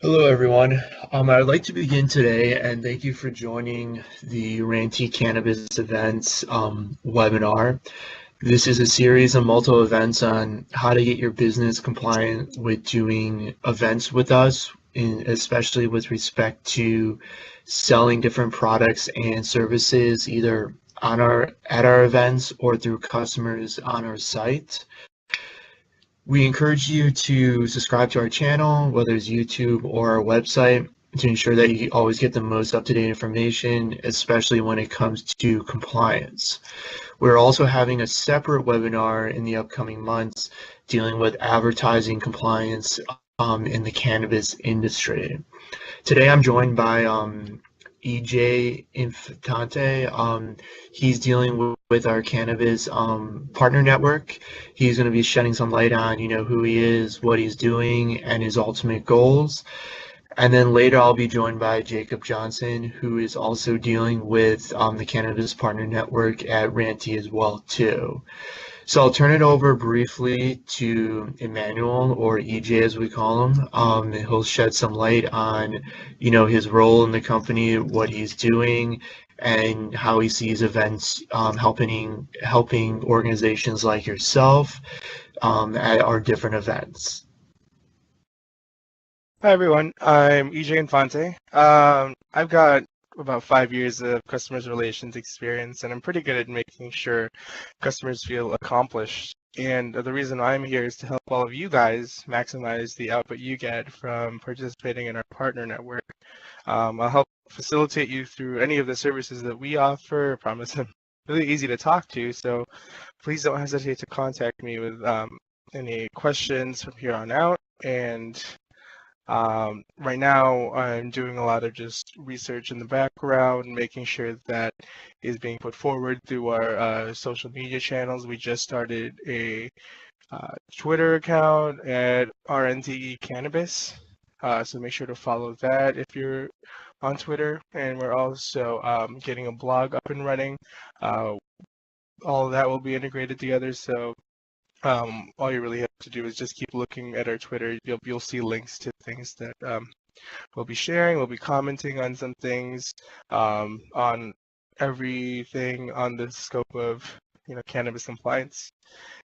Hello, everyone. I'd like to begin today, and thank you for joining the Ranty Cannabis Events webinar. This is a series of multiple events on how to get your business compliant with doing events with us, especially with respect to selling different products and services, either at our events or through customers on our site. We encourage you to subscribe to our channel, whether it's YouTube or our website, to ensure that you always get the most up-to-date information, especially when it comes to compliance. We're also having a separate webinar in the upcoming months dealing with advertising compliance in the cannabis industry. Today I'm joined by EJ Infante. He's dealing with our cannabis partner network. He's going to be shedding some light on, who he is, what he's doing, and his ultimate goals. And then later I'll be joined by Jacob Johnson, who is also dealing with the Cannabis Partner Network at Ranty as well too. So I'll turn it over briefly to Emmanuel, or EJ as we call him. He'll shed some light on, his role in the company, what he's doing, and how he sees events helping organizations like yourself at our different events. Hi everyone, I'm EJ Infante. I've got about 5 years of customers relations experience, and I'm pretty good at making sure customers feel accomplished. And the reason I'm here is to help all of you guys maximize the output you get from participating in our partner network. I'll help facilitate you through any of the services that we offer. I promise I'm really easy to talk to, so please don't hesitate to contact me with any questions from here on out. And right now, I'm doing a lot of just research in the background, making sure that is being put forward through our social media channels. We just started a Twitter account at RNTE Cannabis, so make sure to follow that if you're on Twitter. And we're also getting a blog up and running. All of that will be integrated together, so all you really have to do is just keep looking at our Twitter. You'll see links to things that we'll be sharing. We'll be commenting on some things, on everything on the scope of cannabis compliance.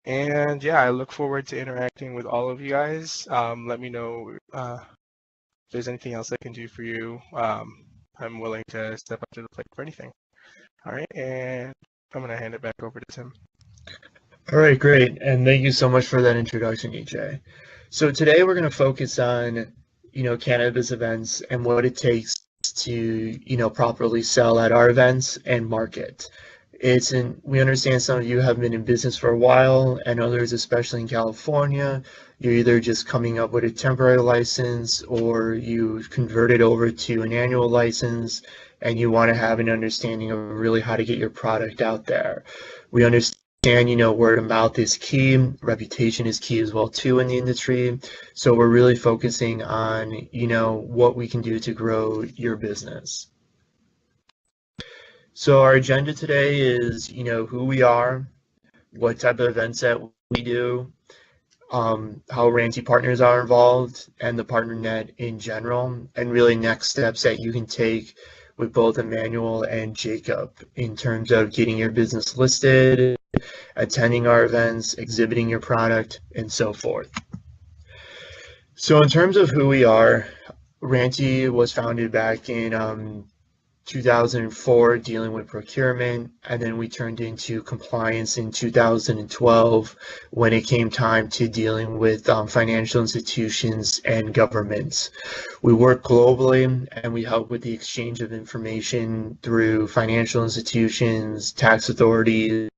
And yeah, I look forward to interacting with all of you guys. Let me know if there's anything else I can do for you. I'm willing to step up to the plate for anything. All right, and I'm gonna hand it back over to Tim. All right, great. And thank you so much for that introduction, EJ. So today we're going to focus on, cannabis events and what it takes to, properly sell at our events and market. We understand some of you have been in business for a while, and others, especially in California, you're either just coming up with a temporary license or you converted over to an annual license and you want to have an understanding of really how to get your product out there. We understand, word of mouth is key, reputation is key as well too in the industry. So we're really focusing on, what we can do to grow your business. So our agenda today is, who we are, what type of events that we do, how Ranty partners are involved, and the partner net in general, and really next steps that you can take with both Emmanuel and Jacob in terms of getting your business listed, attending our events, exhibiting your product, and so forth. So in terms of who we are, Ranty was founded back in 2004 dealing with procurement, and then we turned into compliance in 2012 when it came time to dealing with financial institutions and governments. We work globally and we help with the exchange of information through financial institutions, tax authorities,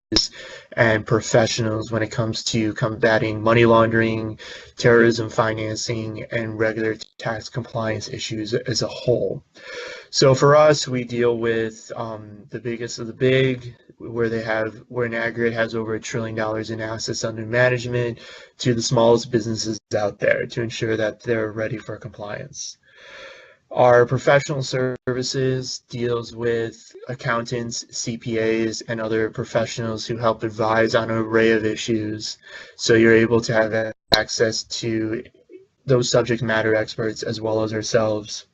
and professionals when it comes to combating money laundering, terrorism financing, and regular tax compliance issues as a whole. So for us, we deal with the biggest of the big, where an aggregate has over $1 trillion in assets under management, to the smallest businesses out there to ensure that they're ready for compliance. Our professional services deals with accountants, CPAs, and other professionals who help advise on an array of issues. So you're able to have access to those subject matter experts as well as ourselves.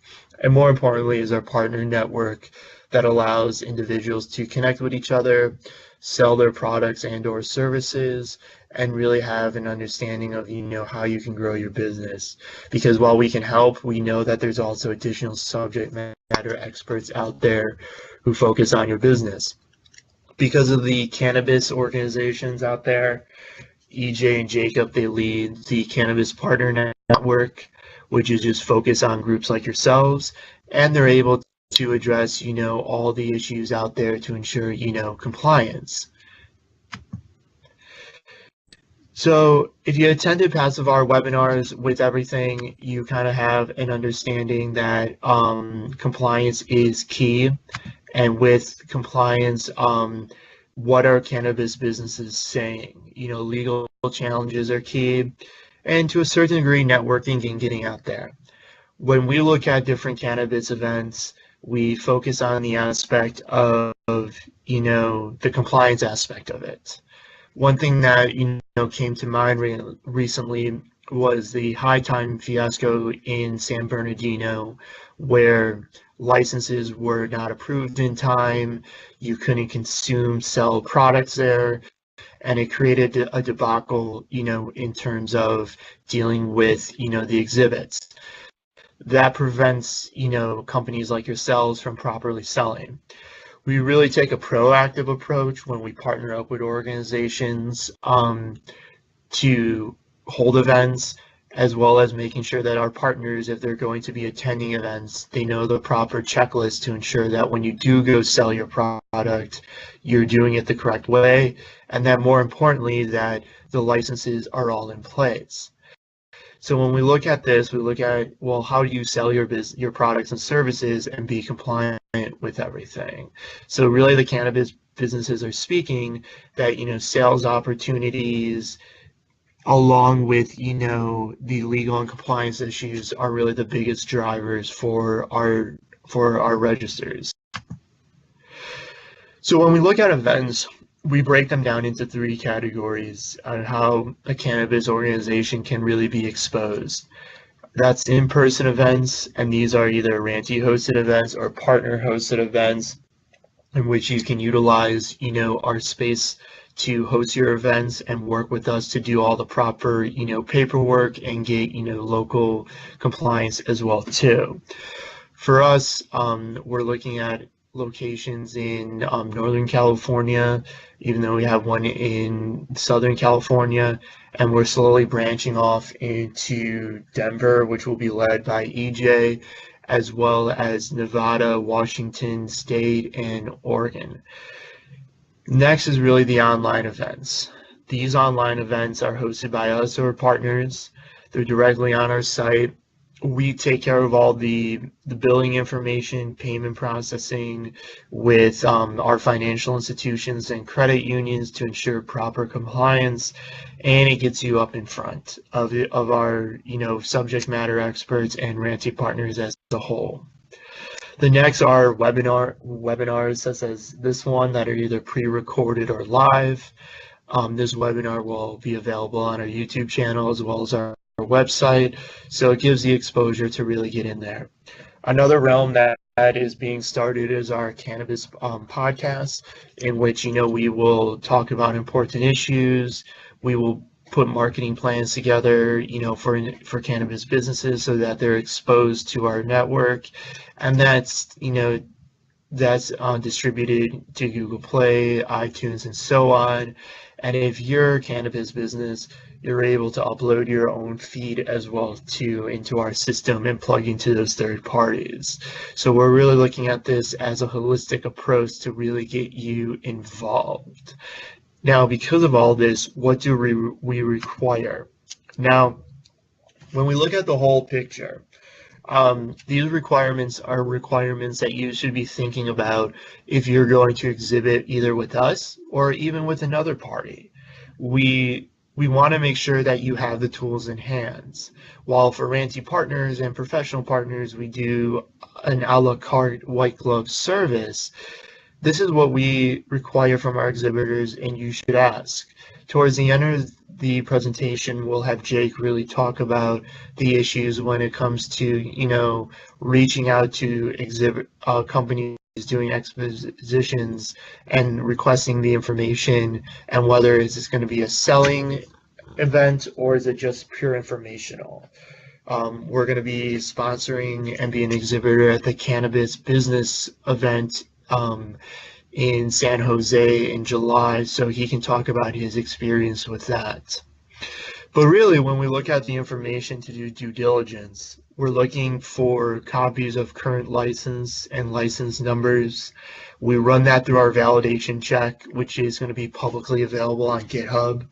And more importantly is our partner network that allows individuals to connect with each other, sell their products and or services, and really have an understanding of how you can grow your business. Because while we can help, we know that there's also additional subject matter experts out there who focus on your business. Because of the cannabis organizations out there, EJ and Jacob, they lead the Cannabis Partner Network, which is just focused on groups like yourselves, and they're able to address, all the issues out there to ensure, compliance. So if you attended past of our webinars with everything, you kind of have an understanding that compliance is key. And with compliance, what are cannabis businesses saying? Legal challenges are key, and to a certain degree, networking and getting out there. When we look at different cannabis events, we focus on the aspect of, the compliance aspect of it. One thing that, came to mind recently was the High Time fiasco in San Bernardino, where licenses were not approved in time, you couldn't sell products there, and it created a debacle, in terms of dealing with, the exhibits. That prevents, companies like yourselves from properly selling. We really take a proactive approach when we partner up with organizations to hold events, as well as making sure that our partners, if they're going to be attending events, they know the proper checklist to ensure that when you do go sell your product, you're doing it the correct way, and that more importantly, that the licenses are all in place. So when we look at this, we look at, well, how do you sell your products and services and be compliant with everything? So really the cannabis businesses are speaking that, sales opportunities, along with, the legal and compliance issues are really the biggest drivers for our registers. So when we look at events, we break them down into 3 categories on how a cannabis organization can really be exposed. That's in-person events, and these are either Ranty hosted events or partner hosted events in which you can utilize, our space to host your events and work with us to do all the proper, paperwork and get, local compliance as well too. For us, we're looking at locations in Northern California, even though we have one in Southern California, and we're slowly branching off into Denver, which will be led by EJ, as well as Nevada, Washington State, and Oregon. Next is really the online events. These online events are hosted by us or partners. They're directly on our site. We take care of all the billing information, payment processing with our financial institutions and credit unions to ensure proper compliance, and it gets you up in front of our subject matter experts and Ranty partners as a whole. The next are webinars such as this one that are either pre-recorded or live. This webinar will be available on our YouTube channel as well as our website, so it gives the exposure to really get in there. Another realm that is being started is our cannabis podcast, in which we will talk about important issues. We will put marketing plans together, for cannabis businesses so that they're exposed to our network, and that's distributed to Google Play, iTunes, and so on. And if you're a cannabis business, you're able to upload your own feed as well too into our system and plug into those third parties. So we're really looking at this as a holistic approach to really get you involved. Now, because of all this, what do we require? Now, when we look at the whole picture, these requirements are requirements that you should be thinking about if you're going to exhibit either with us or even with another party. We we want to make sure that you have the tools in hands. While for Ranty partners and professional partners, we do an a la carte white glove service. This is what we require from our exhibitors, and you should ask. Towards the end of the presentation, we'll have Jake really talk about the issues when it comes to, reaching out to exhibit companies doing expositions and requesting the information, and whether is this going to be a selling event or is it just pure informational. We're going to be sponsoring and be an exhibitor at the Cannabis Business event in San Jose in July, so he can talk about his experience with that. But really, when we look at the information to do due diligence, we're looking for copies of current license and license numbers. We run that through our validation check, which is going to be publicly available on GitHub.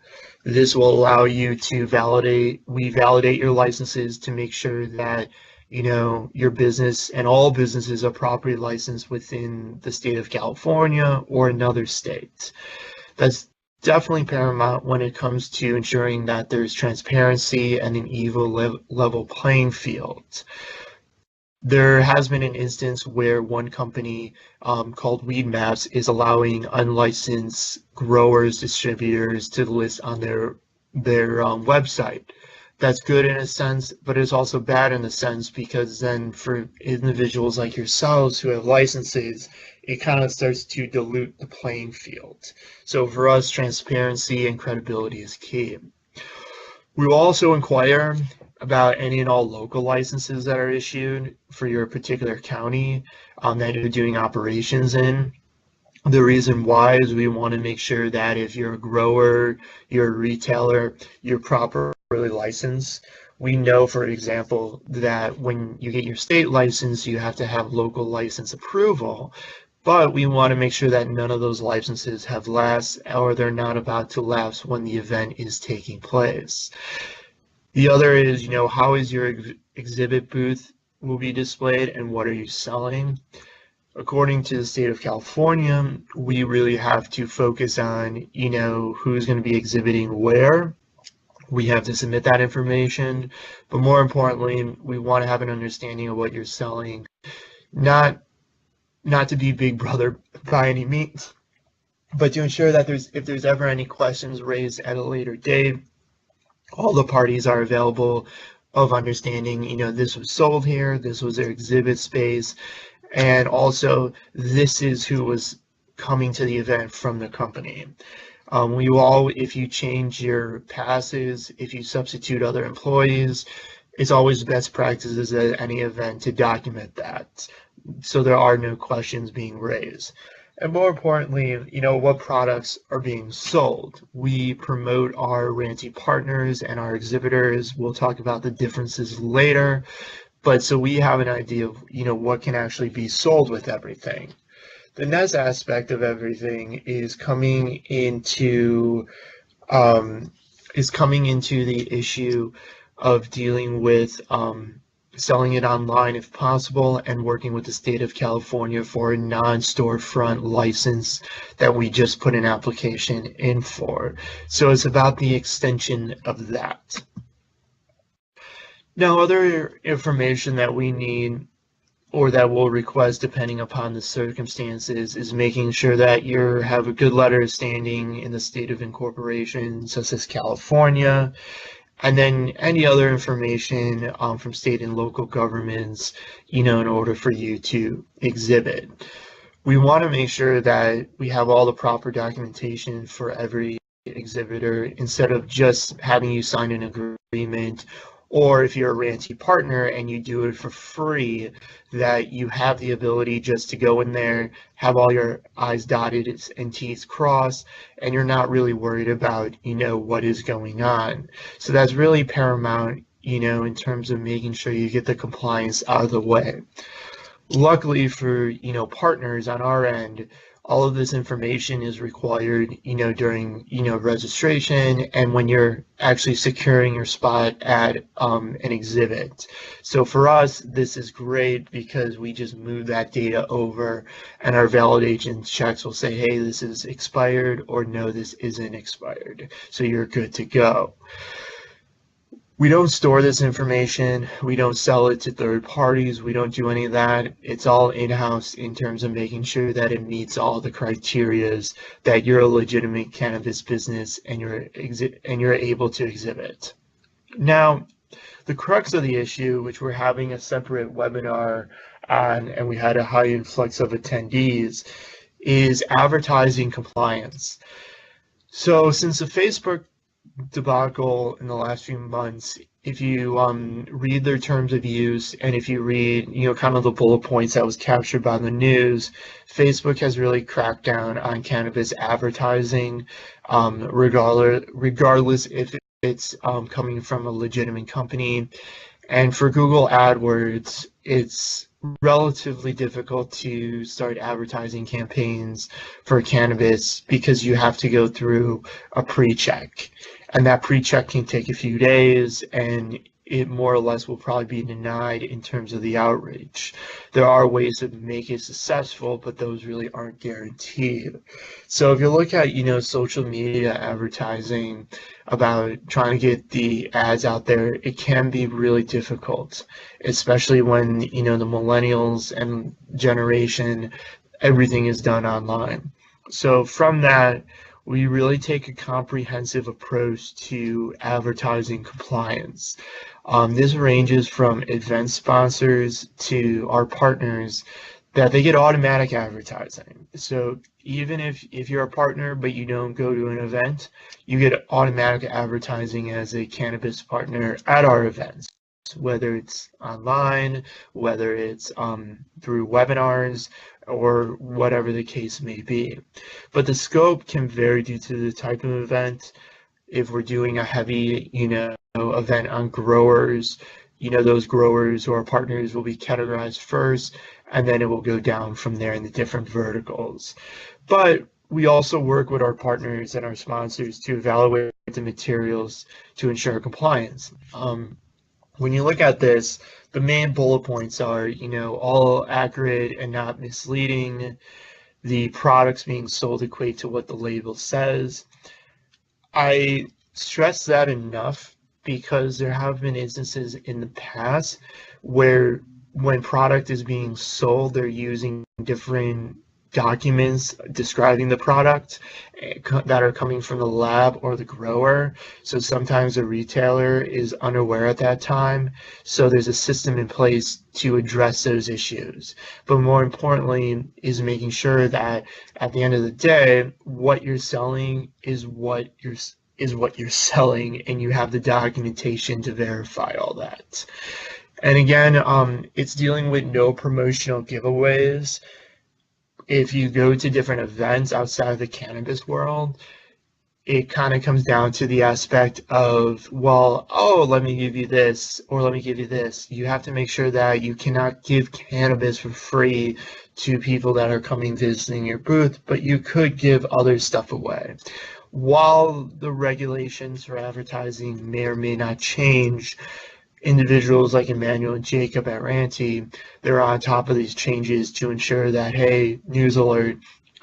This will allow you to validate your licenses to make sure that your business and all businesses are properly licensed within the state of California or another state. That's definitely paramount when it comes to ensuring that there's transparency and an even level playing field. There has been an instance where one company called Weedmaps is allowing unlicensed growers, distributors to list on their website. That's good in a sense, but it's also bad in a sense, because then for individuals like yourselves who have licenses, it kind of starts to dilute the playing field. So for us, transparency and credibility is key. We will also inquire about any and all local licenses that are issued for your particular county that you're doing operations in. The reason why is we want to make sure that if you're a grower, you're a retailer, you're properly licensed. We know, for example, that when you get your state license, you have to have local license approval, but we want to make sure that none of those licenses have lapsed, or they're not about to lapse when the event is taking place. The other is, how is your exhibit booth will be displayed and what are you selling? According to the state of California, we really have to focus on, who's going to be exhibiting where. We have to submit that information, but more importantly, we want to have an understanding of what you're selling. Not to be Big Brother by any means, but to ensure that if there's ever any questions raised at a later date, all the parties are available of understanding, this was sold here, this was their exhibit space, and also this is who was coming to the event from the company. If you change your passes, if you substitute other employees, it's always best practices at any event to document that, so there are no questions being raised. And more importantly, what products are being sold. We promote our Ranty partners and our exhibitors. We'll talk about the differences later, but so we have an idea of, what can actually be sold with everything. The next aspect of everything is coming into the issue of dealing with selling it online if possible, and working with the state of California for a non-storefront license that we just put an application in for. So it's about the extension of that. Now, other information that we need or that we'll request depending upon the circumstances is making sure that you have a good letter of standing in the state of incorporation, such as California, and then any other information from state and local governments, in order for you to exhibit. We want to make sure that we have all the proper documentation for every exhibitor, instead of just having you sign an agreement, or if you're a Ranty partner and you do it for free, that you have the ability just to go in there, have all your I's dotted and T's crossed, and you're not really worried about, what is going on. So that's really paramount, in terms of making sure you get the compliance out of the way. Luckily for, partners on our end, All of this information is required, during, registration and when you're actually securing your spot at an exhibit. So for us, this is great because we just move that data over and our validation checks will say, hey, this is expired, or no, this isn't expired. So you're good to go. We don't store this information. We don't sell it to third parties. We don't do any of that. It's all in-house in terms of making sure that it meets all the criterias that you're a legitimate cannabis business and you're able to exhibit. Now, the crux of the issue, which we're having a separate webinar on, and we had a high influx of attendees, is advertising compliance. So since the Facebook debacle in the last few months, if you read their terms of use and if you read, kind of the bullet points that was captured by the news, Facebook has really cracked down on cannabis advertising, regardless if it's coming from a legitimate company. And for Google AdWords, it's relatively difficult to start advertising campaigns for cannabis because you have to go through a pre-check. And that pre-check can take a few days, and it more or less will probably be denied in terms of the outreach. There are ways to make it successful, but those really aren't guaranteed. So if you look at, social media advertising about trying to get the ads out there, it can be really difficult, especially when, the millennials and generation, everything is done online. So from that, we really take a comprehensive approach to advertising compliance. This ranges from event sponsors to our partners that they get automatic advertising. So even if you're a partner but you don't go to an event, you get automatic advertising as a cannabis partner at our events, whether it's online, whether it's through webinars, or whatever the case may be. But the scope can vary due to the type of event. If we're doing a heavy, event on growers, those growers or partners will be categorized first, and then it will go down from there in the different verticals. But we also work with our partners and our sponsors to evaluate the materials to ensure compliance. When you look at this, the main bullet points are, all accurate and not misleading. The products being sold equate to what the label says. I stress that enough because there have been instances in the past where when product is being sold, they're using different documents describing the product that are coming from the lab or the grower. So sometimes the retailer is unaware at that time. So there's a system in place to address those issues. But more importantly is making sure that at the end of the day, what you're selling is what you're selling, and you have the documentation to verify all that. And again, it's dealing with no promotional giveaways. If you go to different events outside of the cannabis world, it kind of comes down to the aspect of, well, oh, let me give you this, or let me give you this. You have to make sure that you cannot give cannabis for free to people that are coming visiting your booth, but you could give other stuff away. While the regulations for advertising may or may not change, individuals like Emmanuel and Jacob at Ranty, they're on top of these changes to ensure that, hey, news alert,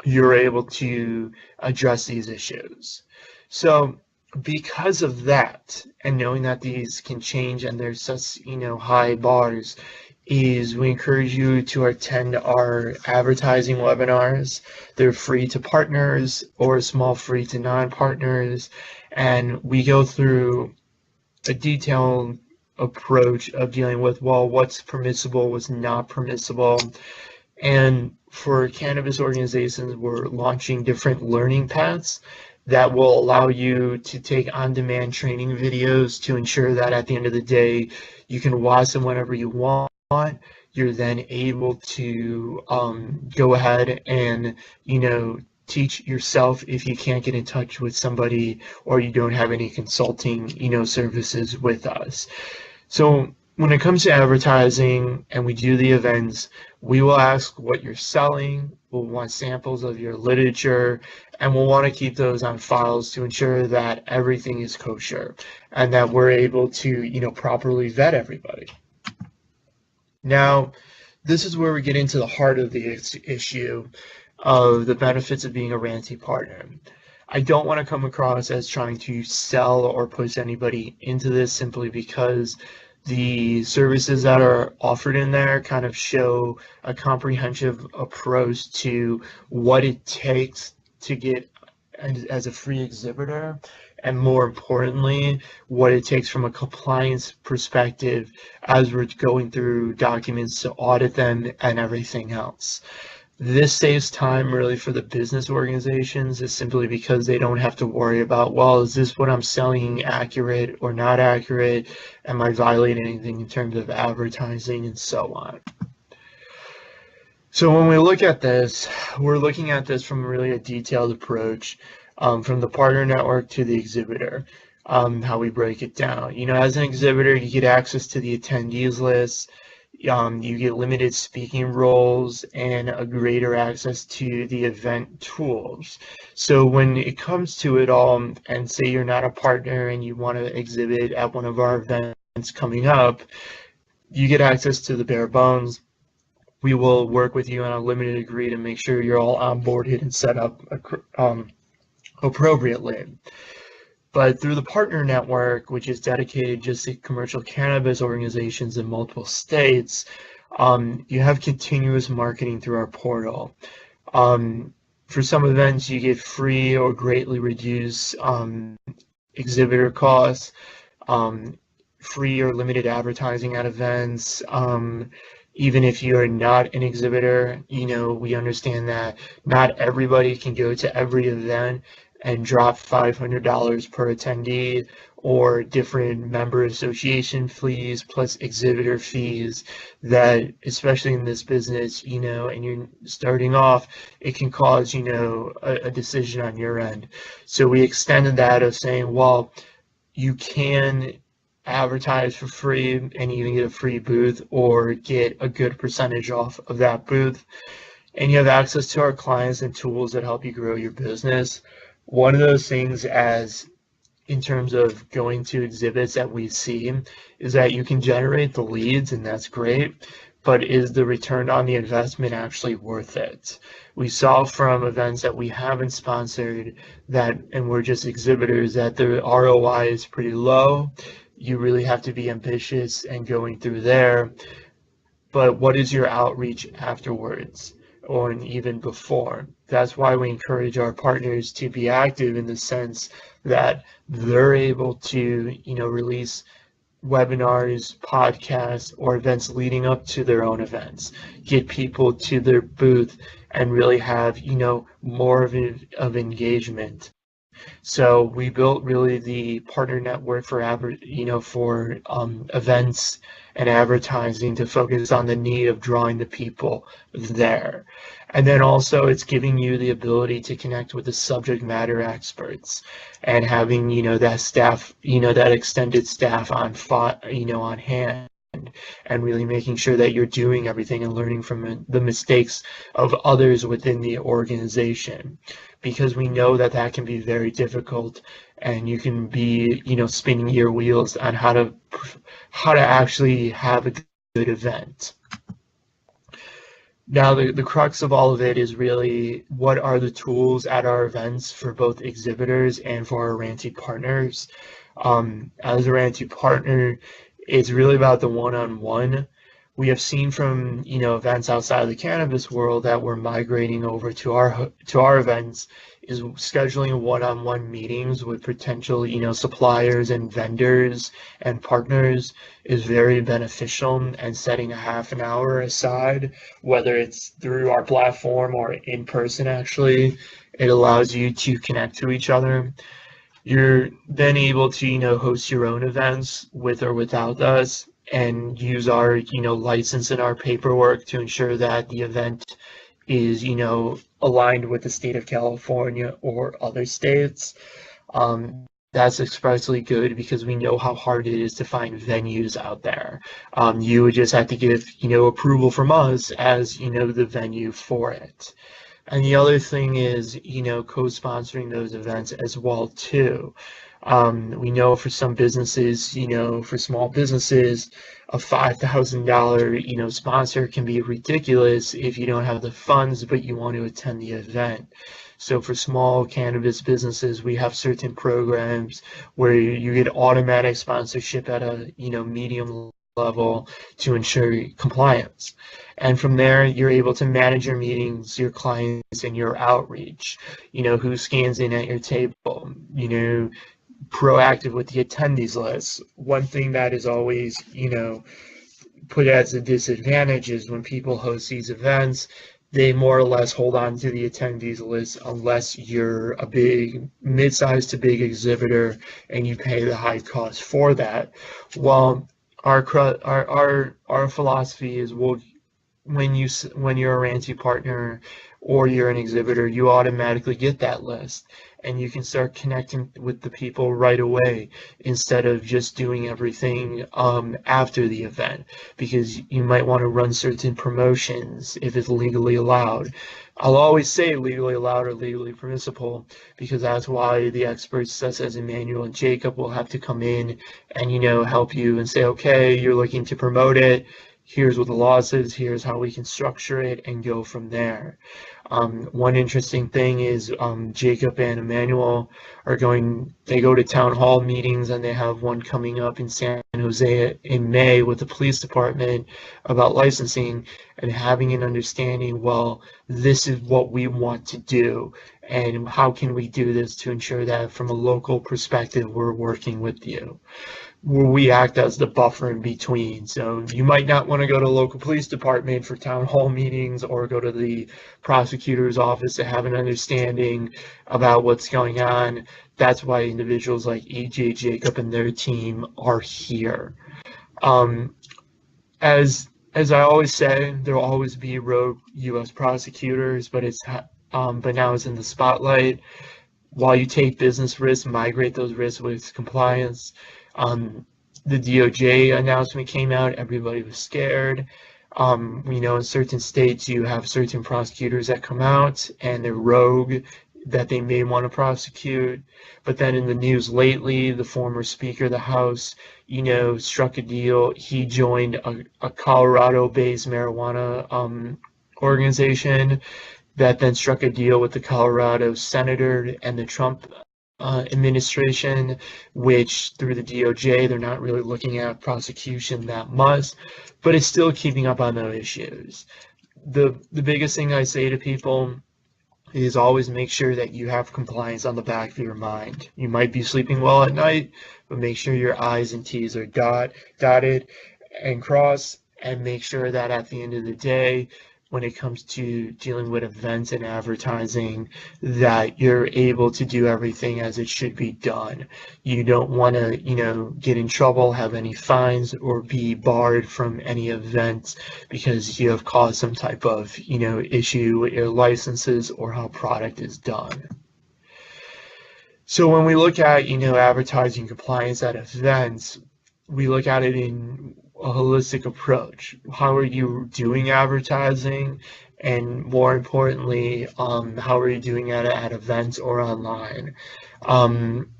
you're able to address these issues. So because of that, and knowing that these can change and there's such, high bars, is we encourage you to attend our advertising webinars. They're free to partners or small free to non-partners, and we go through a detailed approach of dealing with, well, what's permissible, what's not permissible. And for cannabis organizations, we're launching different learning paths that will allow you to take on-demand training videos to ensure that at the end of the day, you can watch them whenever you want. You're then able to go ahead and, teach yourself if you can't get in touch with somebody or you don't have any consulting, services with us. So when it comes to advertising and we do the events, we will ask what you're selling, we'll want samples of your literature, and we'll want to keep those on files to ensure that everything is kosher and that we're able to, properly vet everybody. Now, this is where we get into the heart of the issue of the benefits of being a Ranty partner. I don't want to come across as trying to sell or push anybody into this simply because the services that are offered in there kind of show a comprehensive approach to what it takes to get as a free exhibitor, and more importantly, what it takes from a compliance perspective as we're going through documents to audit them and everything else. This saves time really for the business organizations, is simply because they don't have to worry about, well, is this what I'm selling accurate or not accurate? Am I violating anything in terms of advertising and so on? So when we look at this, we're looking at this from really a detailed approach, from the partner network to the exhibitor, how we break it down. As an exhibitor, you get access to the attendees list. You get limited speaking roles and a greater access to the event tools. So when it comes to it all, and say you're not a partner and you want to exhibit at one of our events coming up, you get access to the bare bones. We will work with you on a limited degree to make sure you're all onboarded and set up appropriately. But through the partner network, which is dedicated just to commercial cannabis organizations in multiple states, you have continuous marketing through our portal. For some events, you get free or greatly reduced exhibitor costs, free or limited advertising at events. Even if you're not an exhibitor, we understand that not everybody can go to every event and drop $500 per attendee, or different member association fees plus exhibitor fees that, especially in this business, and you're starting off, it can cause, a decision on your end. So we extended that of saying, well, you can advertise for free and even get a free booth or get a good percentage off of that booth. And you have access to our clients and tools that help you grow your business. One of those things, as in terms of going to exhibits that we see, is that you can generate the leads, and that's great, but is the return on the investment actually worth it? We saw from events that we haven't sponsored that, and we're just exhibitors, that the ROI is pretty low. You really have to be ambitious and going through there. But what is your outreach afterwards, or even before? That's why we encourage our partners to be active, in the sense that they're able to, release webinars, podcasts, or events leading up to their own events, get people to their booth, and really have, more of engagement. So we built really the partner network for events and advertising to focus on the need of drawing the people there. And then also it's giving you the ability to connect with the subject matter experts, and having, that staff, that extended staff on hand, and really making sure that you're doing everything and learning from the mistakes of others within the organization, because we know that that can be very difficult, and you can be, spinning your wheels on how to actually have a good event. Now, the crux of all of it is really, what are the tools at our events for both exhibitors and for our Ranty partners? As a Ranty partner, it's really about the one-on-one. We have seen from, events outside of the cannabis world that we're migrating over to our events, is scheduling one-on-one meetings with potential, suppliers and vendors and partners is very beneficial, and setting a half an hour aside, whether it's through our platform or in person, actually, it allows you to connect to each other. You're then able to, host your own events with or without us, and use our, license and our paperwork to ensure that the event is, aligned with the state of California or other states. that's especially good because we know how hard it is to find venues out there. You would just have to get, approval from us as, the venue for it. And the other thing is, co-sponsoring those events as well too. We know for some businesses, for small businesses, a $5,000, sponsor can be ridiculous if you don't have the funds, but you want to attend the event. So for small cannabis businesses, we have certain programs where you get automatic sponsorship at a, medium level to ensure compliance. And from there, you're able to manage your meetings, your clients, and your outreach. Who scans in at your table, proactive with the attendees list. One thing that is always, put as a disadvantage is when people host these events, they more or less hold on to the attendees list unless you're a big, mid-sized to big exhibitor and you pay the high cost for that. Well, our philosophy is when you're a Ranty partner or you're an exhibitor, you automatically get that list and you can start connecting with the people right away instead of just doing everything after the event, because you might want to run certain promotions if it's legally allowed. I'll always say legally allowed or legally permissible because that's why the experts such as Emmanuel and Jacob will have to come in and help you and say, okay, you're looking to promote it, here's what the law says, here's how we can structure it, and go from there. One interesting thing is Jacob and Emmanuel they go to town hall meetings, and they have one coming up in San Jose in May with the police department about licensing and having an understanding, well, this is what we want to do, and how can we do this to ensure that from a local perspective, we're working with you. Where we act as the buffer in between. So you might not want to go to local police department for town hall meetings or go to the prosecutor's office to have an understanding about what's going on. That's why individuals like EJ, Jacob, and their team are here. As I always say, there will always be rogue U.S. prosecutors, but now it's in the spotlight. While you take business risks, migrate those risks with compliance. The DOJ announcement came out, everybody was scared. In certain states you have certain prosecutors that come out and they're rogue that they may want to prosecute. But then in the news lately, the former Speaker of the House, struck a deal. He joined a Colorado-based marijuana organization that then struck a deal with the Colorado senator and the Trump administration, which through the DOJ, they're not really looking at prosecution that much, but it's still keeping up on those issues. The biggest thing I say to people is always make sure that you have compliance on the back of your mind. You might be sleeping well at night, but make sure your I's and T's are dotted and crossed, and make sure that at the end of the day, when it comes to dealing with events and advertising, that you're able to do everything as it should be done. You don't want to, get in trouble, have any fines, or be barred from any events because you have caused some type of, issue with your licenses or how product is done. So when we look at, advertising compliance at events, we look at it in a holistic approach. How are you doing advertising? And more importantly, how are you doing it at events or online?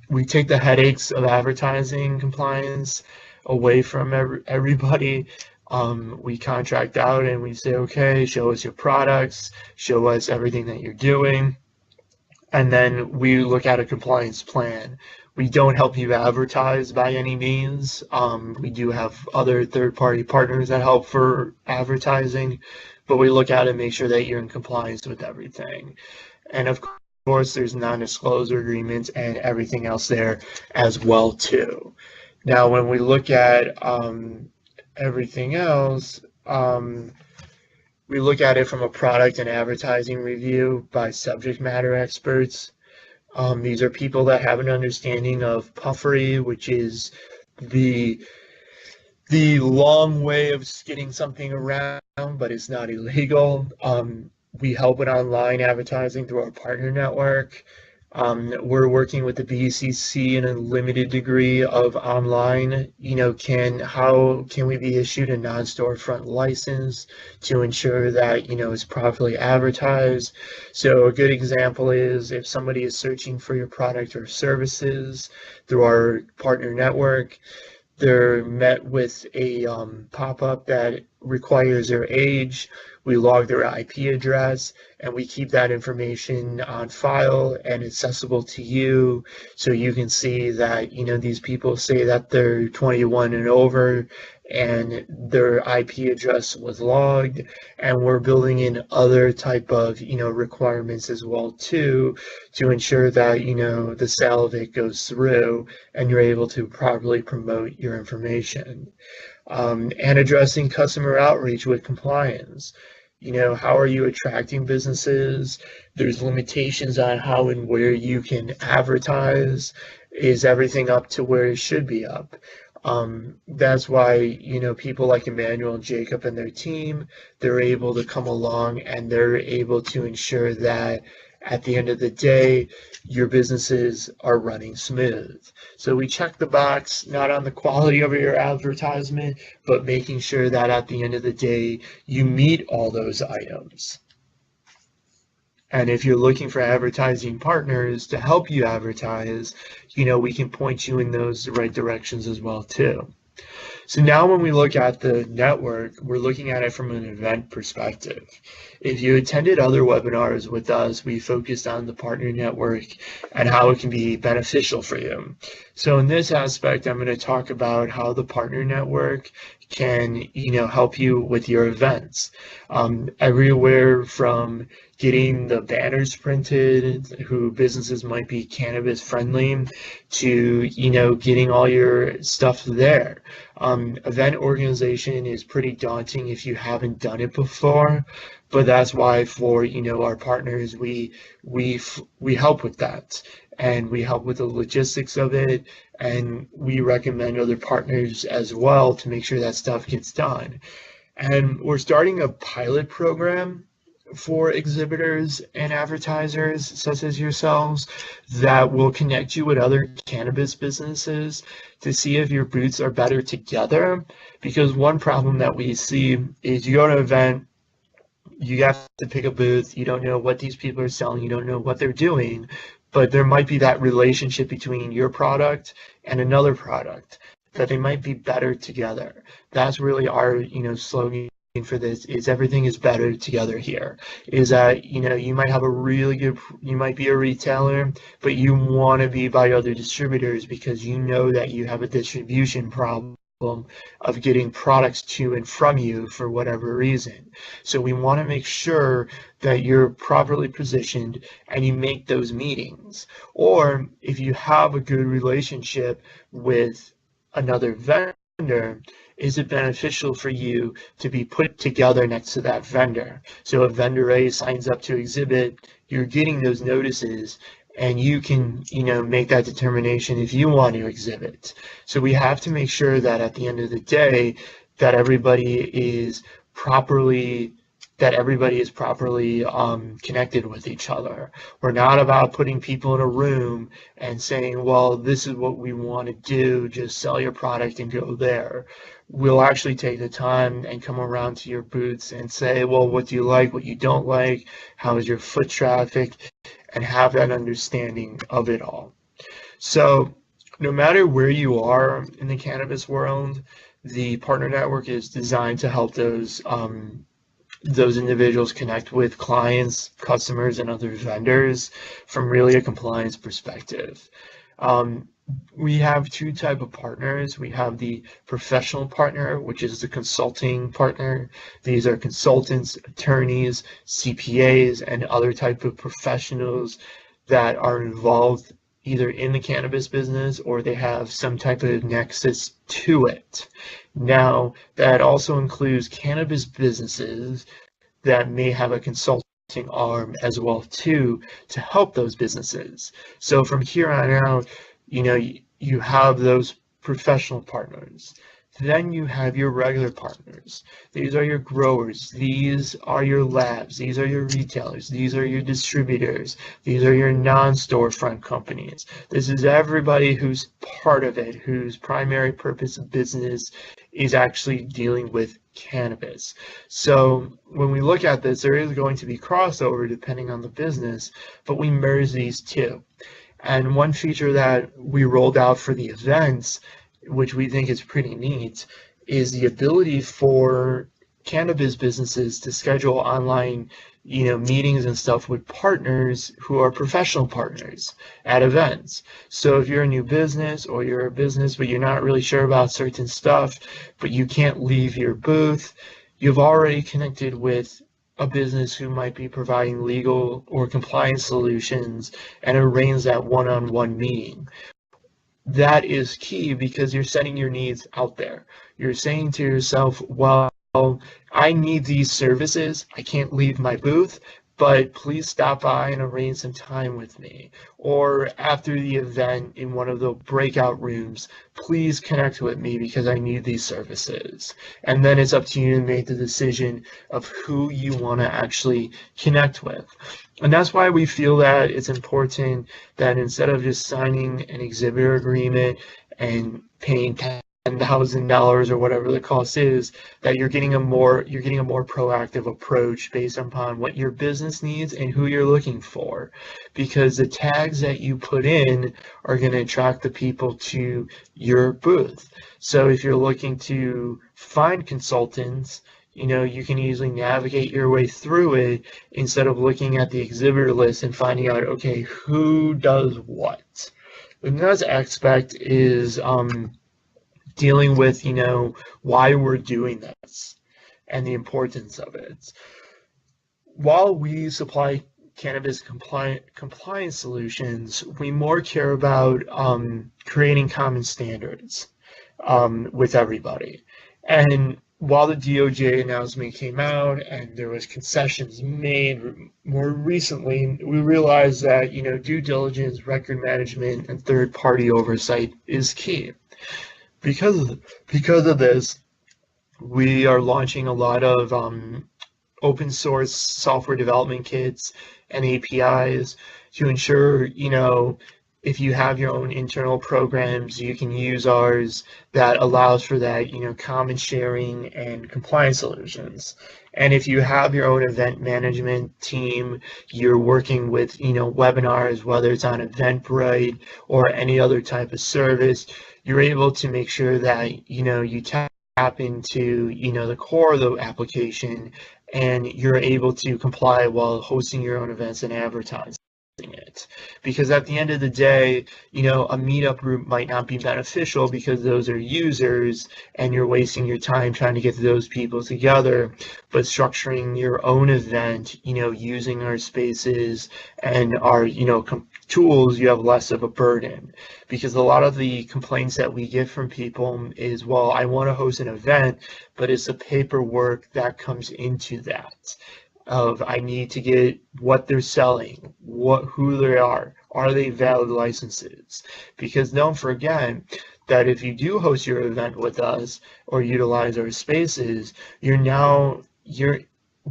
We take the headaches of advertising compliance away from everybody. We contract out and we say, okay, show us your products, show us everything that you're doing. And then we look at a compliance plan. We don't help you advertise by any means. We do have other third-party partners that help for advertising, but we look at it and make sure that you're in compliance with everything. And of course, there's non-disclosure agreements and everything else there as well too. Now, when we look at everything else, we look at it from a product and advertising review by subject matter experts. These are people that have an understanding of puffery, which is the long way of getting something around, but it's not illegal. We help with online advertising through our partner network. We're working with the BCC in a limited degree of online. How can we be issued a non-storefront license to ensure that, it's properly advertised? So a good example is if somebody is searching for your product or services through our partner network, they're met with a pop-up that requires their age. We log their IP address, and we keep that information on file and accessible to you, so you can see that these people say that they're 21 and over, and their IP address was logged. And we're building in other type of requirements as well too, to ensure that the sale of it goes through and you're able to properly promote your information. And addressing customer outreach with compliance. How are you attracting businesses? There's limitations on how and where you can advertise. Is everything up to where it should be up? That's why, people like Emmanuel and Jacob and their team, they're able to come along and they're able to ensure that at the end of the day, your businesses are running smooth. So we check the box, not on the quality of your advertisement, but making sure that at the end of the day, you meet all those items. And if you're looking for advertising partners to help you advertise, we can point you in those right directions as well too. So now when we look at the network, we're looking at it from an event perspective. If you attended other webinars with us, we focused on the partner network and how it can be beneficial for you. So in this aspect, I'm going to talk about how the partner network can, help you with your events. Everywhere from getting the banners printed, who businesses might be cannabis friendly, to getting all your stuff there. Event organization is pretty daunting if you haven't done it before, but that's why for our partners we help with that, and we help with the logistics of it, and we recommend other partners as well to make sure that stuff gets done. And we're starting a pilot program for exhibitors and advertisers such as yourselves that will connect you with other cannabis businesses to see if your booths are better together. Because one problem that we see is you go to an event, you have to pick a booth, you don't know what these people are selling, you don't know what they're doing, but there might be that relationship between your product and another product that they might be better together. That's really our slogan for this, is everything is better together here. Is that you might have you might be a retailer, but you want to be by other distributors because that you have a distribution problem of getting products to and from you for whatever reason. So we want to make sure that you're properly positioned and you make those meetings. Or if you have a good relationship with another vendor, is it beneficial for you to be put together next to that vendor? So if vendor A signs up to exhibit, you're getting those notices, and you can, make that determination if you want to exhibit. So we have to make sure that at the end of the day, that everybody is properly connected with each other. We're not about putting people in a room and saying, well, this is what we want to do, just sell your product and go there. We'll actually take the time and come around to your booths and say, well, what do you like, what you don't like, how is your foot traffic, and have that understanding of it all. So no matter where you are in the cannabis world, the partner network is designed to help those individuals connect with clients, customers, and other vendors from really a compliance perspective. We have two types of partners. We have the professional partner, which is the consulting partner. These are consultants, attorneys, CPAs, and other type of professionals that are involved either in the cannabis business or they have some type of nexus to it. Now, that also includes cannabis businesses that may have a consulting arm as well too, to help those businesses. So from here on out, you have those professional partners. Then you have your regular partners. These are your growers. These are your labs. These are your retailers. These are your distributors. These are your non-storefront companies. This is everybody who's part of it, whose primary purpose of business is actually dealing with cannabis. So when we look at this, there is going to be crossover depending on the business, but we merge these two. And one feature that we rolled out for the events, which we think is pretty neat, is the ability for cannabis businesses to schedule online, meetings and stuff with partners who are professional partners at events. So if you're a new business or you're a business but you're not really sure about certain stuff, but you can't leave your booth, you've already connected with a business who might be providing legal or compliance solutions and arrange that one-on-one meeting. That is key because you're setting your needs out there. You're saying to yourself, well, I need these services. I can't leave my booth, but please stop by and arrange some time with me. Or after the event in one of the breakout rooms, please connect with me because I need these services. And then it's up to you to make the decision of who you want to actually connect with. And that's why we feel that it's important that instead of just signing an exhibitor agreement and paying $10,000 or whatever the cost is, that you're getting a more proactive approach based upon what your business needs and who you're looking for, because the tags that you put in are going to attract the people to your booth. So if you're looking to find consultants, you can easily navigate your way through it instead of looking at the exhibitor list and finding out, okay, who does what. The next aspect is dealing with, why we're doing this and the importance of it. While we supply cannabis compliance solutions, we more care about creating common standards with everybody. And while the DOJ announcement came out and there was concessions made more recently, we realized that, due diligence, record management, and third-party oversight is key. Because of this, we are launching a lot of open source software development kits and APIs to ensure, if you have your own internal programs, you can use ours that allows for that, common sharing and compliance solutions. And if you have your own event management team, you're working with, webinars, whether it's on Eventbrite or any other type of service, you're able to make sure that, you tap into, the core of the application and you're able to comply while hosting your own events and advertising it. Because at the end of the day, a meetup group might not be beneficial because those are users and you're wasting your time trying to get those people together. But structuring your own event, using our spaces and our, tools, you have less of a burden. Because a lot of the complaints that we get from people is, well, I want to host an event, but it's the paperwork that comes into that. Of I need to get what they're selling, who they are they valid licenses? Because don't forget that if you do host your event with us or utilize our spaces,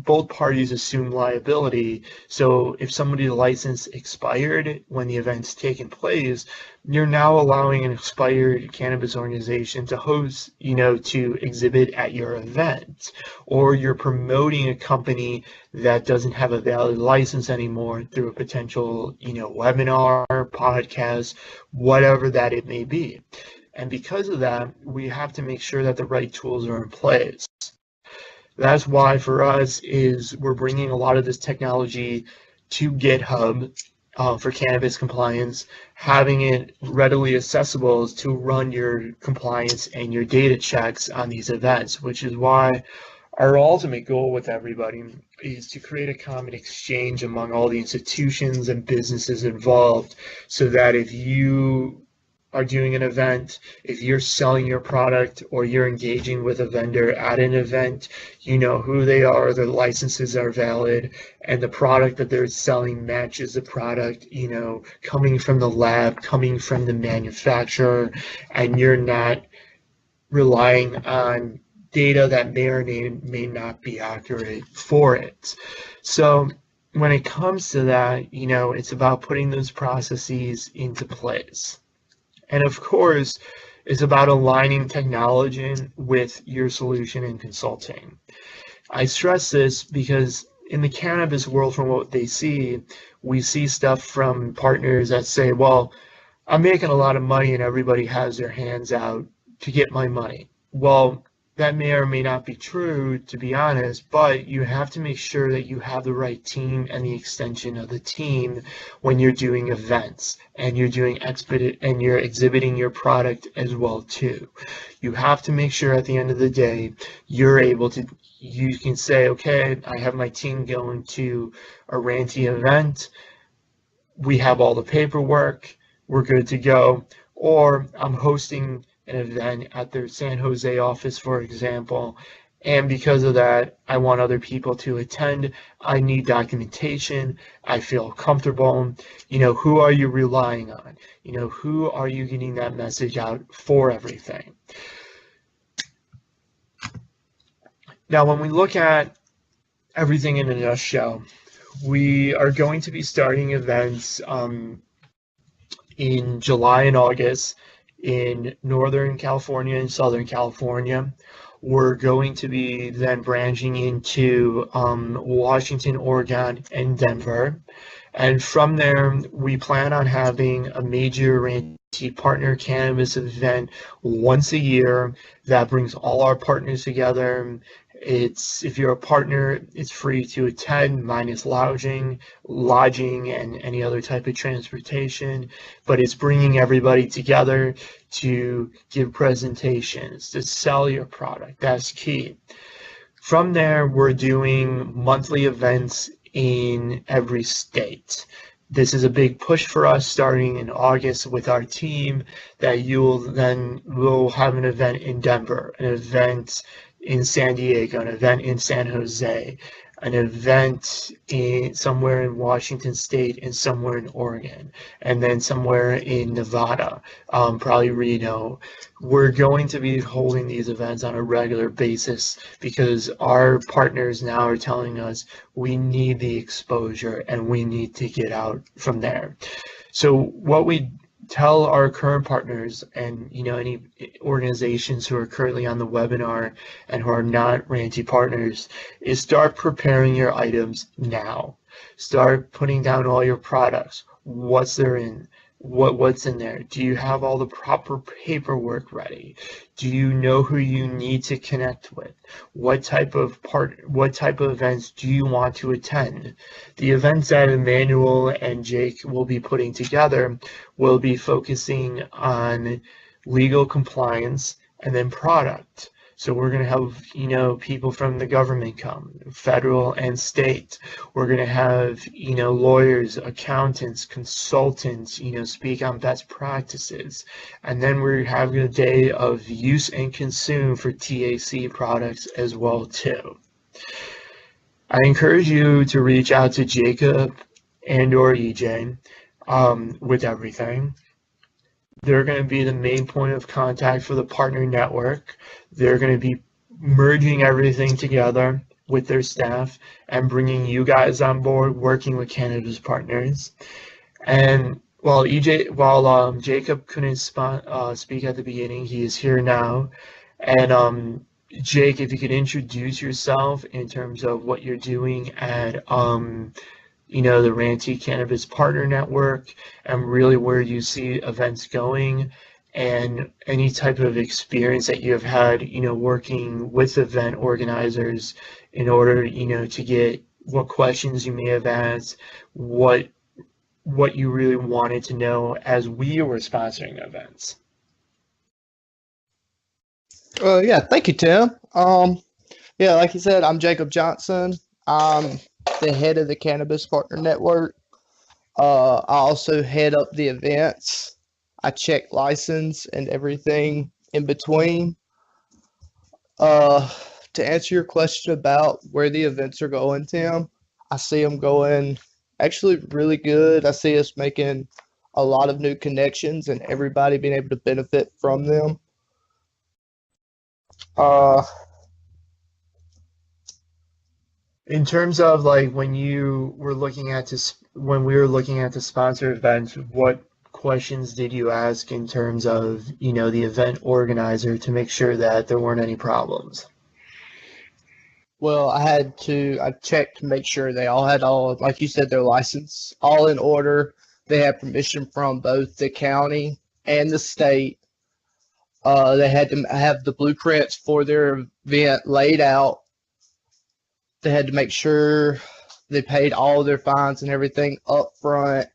both parties assume liability. So if somebody's license expired when the event's taken place, you're now allowing an expired cannabis organization to host, to exhibit at your event, or you're promoting a company that doesn't have a valid license anymore through a potential, webinar, podcast, whatever that it may be. And because of that, we have to make sure that the right tools are in place. That's why for us is we're bringing a lot of this technology to GitHub for cannabis compliance, having it readily accessible to run your compliance and your data checks on these events, which is why our ultimate goal with everybody is to create a common exchange among all the institutions and businesses involved, so that if you are doing an event, if you're selling your product or you're engaging with a vendor at an event, you know who they are, their licenses are valid, and the product that they're selling matches the product, coming from the lab, coming from the manufacturer, and you're not relying on data that may or may not be accurate for it. So when it comes to that, it's about putting those processes into place. And of course, it's about aligning technology with your solution and consulting. I stress this because in the cannabis world, from what they see, we see stuff from partners that say, well, I'm making a lot of money and everybody has their hands out to get my money. Well, that may or may not be true, to be honest, but you have to make sure that you have the right team and the extension of the team when you're doing events and you're doing and you're exhibiting your product as well too. You have to make sure at the end of the day you're able to, you can say, okay, I have my team going to a Ranty event, we have all the paperwork, we're good to go. Or I'm hosting an event at their San Jose office, for example, and because of that, I want other people to attend. I need documentation. I feel comfortable. Who are you relying on? Who are you getting that message out for everything? Now, when we look at everything in a nutshell, we are going to be starting events in July and August in Northern California and Southern California. We're going to be then branching into Washington, Oregon, and Denver. And from there, we plan on having a major Ranty Partner Cannabis event once a year that brings all our partners together. If you're a partner, it's free to attend, minus lodging, and any other type of transportation. But it's bringing everybody together to give presentations, to sell your product. That's key. From there, we're doing monthly events in every state. This is a big push for us starting in August with our team, that we'll have an event in Denver, an event in San Diego, an event in San Jose, an event somewhere in Washington State, and somewhere in Oregon, and then somewhere in Nevada, probably Reno. We're going to be holding these events on a regular basis because our partners now are telling us we need the exposure and we need to get out from there. So what we tell our current partners and any organizations who are currently on the webinar and who are not Ranty partners is start preparing your items now. Start putting down all your products. What's in there? Do you have all the proper paperwork ready? Do you know who you need to connect with? What type of events do you want to attend? The events that Emmanuel and Jake will be putting together will be focusing on legal compliance and then product. So we're going to have, people from the government come, federal and state. We're going to have, lawyers, accountants, consultants, speak on best practices. And then we're having a day of use and consume for THC products as well, too. I encourage you to reach out to Jacob and or EJ with everything. They're going to be the main point of contact for the partner network. They're going to be merging everything together with their staff and bringing you guys on board, working with cannabis partners. And while Jacob couldn't speak at the beginning, he is here now. And Jake, if you could introduce yourself in terms of what you're doing at the Ranty Cannabis Partner Network, and really where you see events going, and any type of experience that you have had, working with event organizers in order, to get what questions you may have asked, what you really wanted to know as we were sponsoring events. Yeah, thank you, Tim. Yeah, like you said, I'm Jacob Johnson. I'm the head of the Cannabis Partner Network. I also head up the events. I check license and everything in between. To answer your question about where the events are going, Tim, I see them going actually really good. I see us making a lot of new connections and everybody being able to benefit from them. Uh, In terms of like when you were looking at when we were looking at the sponsor event, what questions did you ask in terms of, the event organizer to make sure that there weren't any problems? well, I checked to make sure they all had like you said, their license all in order. They had permission from both the county and the state. They had to have the blueprints for their event laid out. They had to make sure they paid all their fines and everything up front.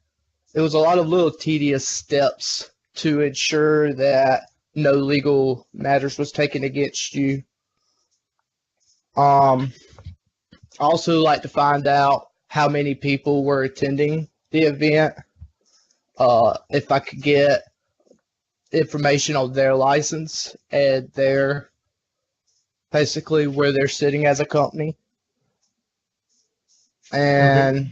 It was a lot of little tedious steps to ensure that no legal matters was taken against you. I also like to find out how many people were attending the event. If I could get information on their license and their basically where they're sitting as a company. Okay. And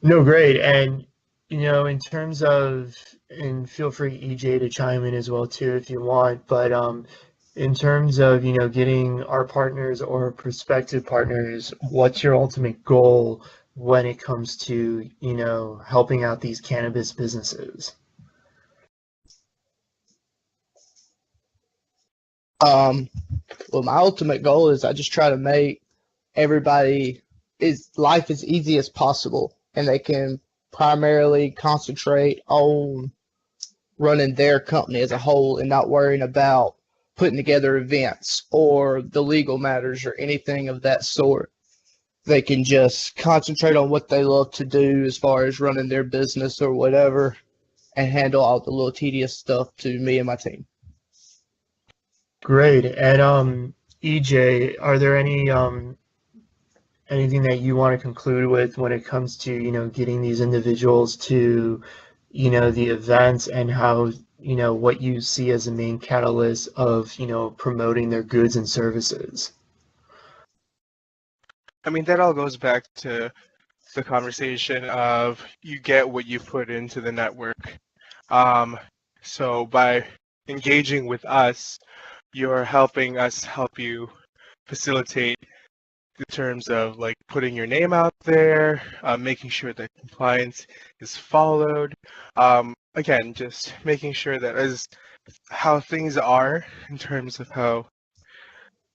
No, great. And, in terms of, and feel free, EJ, to chime in as well too if you want, but in terms of, getting our partners or prospective partners, what's your ultimate goal when it comes to, helping out these cannabis businesses? well, my ultimate goal is I just try to make everybody is life as easy as possible, and they can primarily concentrate on running their company as a whole and not worrying about putting together events or the legal matters or anything of that sort. They can just concentrate on what they love to do as far as running their business or whatever and handle all the little tedious stuff to me and my team. Great. And EJ, are there anything that you want to conclude with when it comes to, getting these individuals to, the events and how, what you see as the main catalyst of, promoting their goods and services? I mean, that all goes back to the conversation of you get what you put into the network. So by engaging with us, you're helping us help you facilitate the terms of like putting your name out there, making sure that compliance is followed. Again, just making sure that as how things are in terms of how,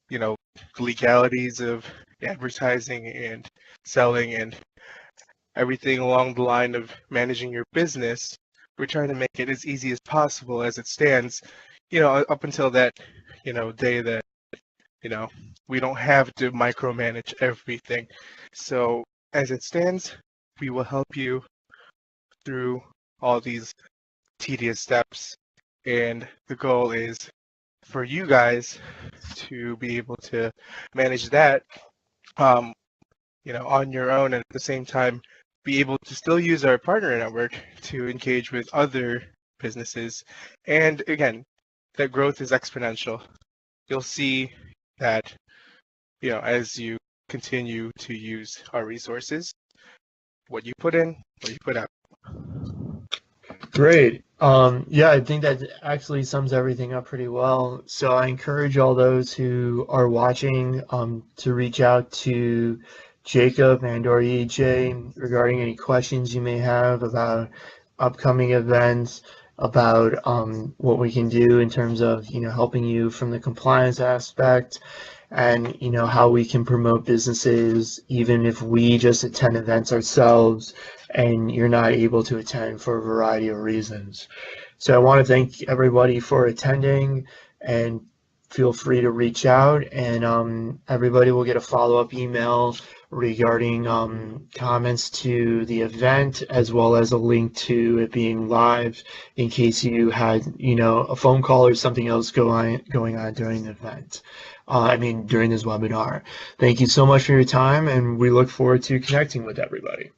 the legalities of advertising and selling and everything along the line of managing your business, we're trying to make it as easy as possible as it stands, up until that, day that, we don't have to micromanage everything. So as it stands, we will help you through all these tedious steps. And the goal is for you guys to be able to manage that, on your own, and at the same time be able to still use our partner network to engage with other businesses. And again, that growth is exponential. You'll see that, as you continue to use our resources, what you put in, what you put out. Great. Yeah, I think that actually sums everything up pretty well. So I encourage all those who are watching to reach out to Jacob and or EJ regarding any questions you may have about upcoming events, about what we can do in terms of, helping you from the compliance aspect, and, how we can promote businesses even if we just attend events ourselves and you're not able to attend for a variety of reasons. So I want to thank everybody for attending, and feel free to reach out, and everybody will get a follow-up email regarding comments to the event, as well as a link to it being live in case you had, a phone call or something else going on during the event. During this webinar. Thank you so much for your time, and we look forward to connecting with everybody.